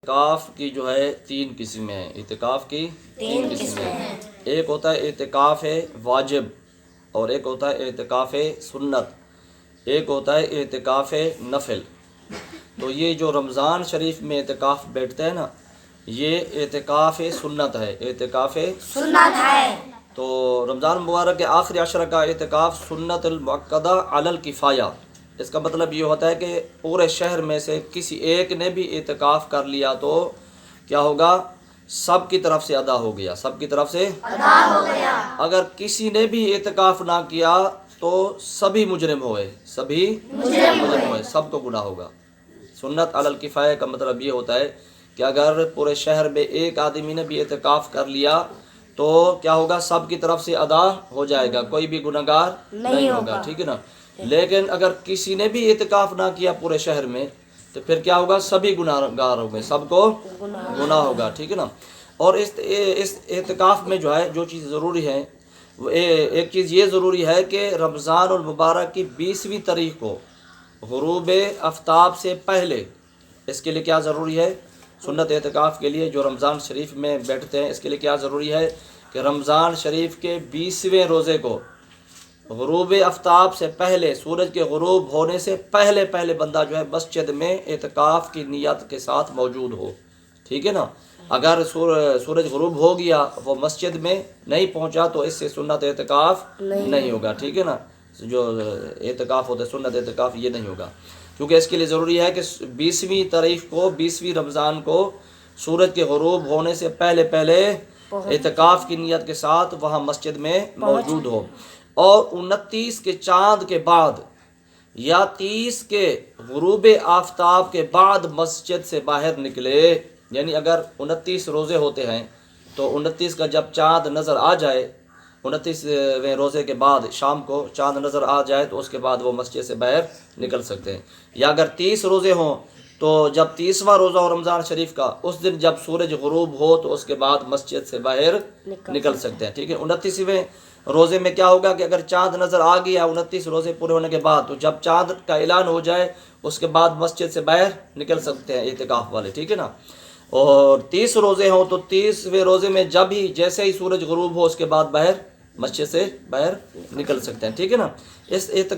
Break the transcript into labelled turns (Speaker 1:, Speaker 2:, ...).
Speaker 1: اعتکاف کی جو ہے تین قسمیں ہیں۔ اعتکاف کی تین قسمیں ہیں۔ ایک ہوتا ہے اعتکاف واجب، اور ایک ہوتا ہے اعتکاف سنت، ایک ہوتا ہے اعتکاف نفل۔ تو یہ جو رمضان شریف میں اعتکاف بیٹھتے ہیں نا، یہ اعتکاف سنت ہے، اعتکاف
Speaker 2: سنت ہے۔
Speaker 1: تو رمضان مبارک کے آخری عشرہ کا اعتکاف سنت المؤکدہ علی الکفایہ، اس کا مطلب یہ ہوتا ہے کہ پورے شہر میں سے کسی ایک نے بھی اعتکاف کر لیا تو کیا ہوگا؟ سب کی طرف سے ادا ہو گیا، سب کی طرف سے
Speaker 2: ادا ہو گیا۔
Speaker 1: اگر کسی نے بھی اعتکاف نہ کیا تو سبھی مجرم ہوئے، سبھی مجرم ہوئے، سب کو گناہ ہوگا۔ سنت علی الکفایہ کا مطلب یہ ہوتا ہے کہ اگر پورے شہر میں ایک آدمی نے بھی اعتکاف کر لیا تو کیا ہوگا؟ سب کی طرف سے ادا ہو جائے گا، کوئی بھی گناہگار نہیں ہوگا، ٹھیک ہے نا۔ لیکن اگر کسی نے بھی اعتکاف نہ کیا پورے شہر میں تو پھر کیا ہوگا؟ سبھی گناہگار ہوں گے، سب کو گناہ ہوگا، ٹھیک ہے نا۔ اور اس اعتکاف میں جو ہے جو چیز ضروری ہے، ایک چیز یہ ضروری ہے کہ رمضان المبارک کی 20ویں تاریخ کو غروب آفتاب سے پہلے، اس کے لیے کیا ضروری ہے؟ سنت اعتکاف کے لیے جو رمضان شریف میں بیٹھتے ہیں، اس کے لیے کیا ضروری ہے کہ رمضان شریف کے 20ویں روزے کو غروب آفتاب سے پہلے، سورج کے غروب ہونے سے پہلے بندہ جو ہے مسجد میں اعتکاف کی نیت کے ساتھ موجود ہو، ٹھیک ہے نا۔ اگر سورج غروب ہو گیا وہ مسجد میں نہیں پہنچا تو اس سے سنت اعتکاف نہیں ہوگا، ٹھیک ہے نا۔ جو اعتکاف ہوتا ہے سنت اعتکاف یہ نہیں ہوگا، کیونکہ اس کے لیے ضروری ہے کہ 20ویں تاریخ کو، 20ویں رمضان کو سورج کے غروب ہونے سے پہلے اعتکاف کی نیت کے ساتھ وہاں مسجد میں موجود ہو، اور 29 کے چاند کے بعد یا 30 کے غروب آفتاب کے بعد مسجد سے باہر نکلے۔ یعنی اگر 29 روزے ہوتے ہیں تو 29 کا جب چاند نظر آ جائے، 29ویں روزے کے بعد شام کو چاند نظر آ جائے تو اس کے بعد وہ مسجد سے باہر نکل سکتے ہیں۔ یا اگر 30 روزے ہوں تو جب 30واں روزہ ہو رمضان شریف کا، اس دن جب سورج غروب ہو تو اس کے بعد مسجد سے باہر نکل سکتے ہیں، ٹھیک ہے۔ 29ویں روزے میں کیا ہوگا کہ اگر چاند نظر آ گیا 29 روزے پورے ہونے کے بعد، تو جب چاند کا اعلان ہو جائے اس کے بعد مسجد سے باہر نکل سکتے ہیں اعتکاف والے، ٹھیک ہے نا۔ اور 30 روزے ہوں تو 30ویں روزے میں جب ہی جیسے ہی سورج غروب ہو اس کے بعد مسجد سے باہر نکل سکتے ہیں، ٹھیک ہے نا۔ اس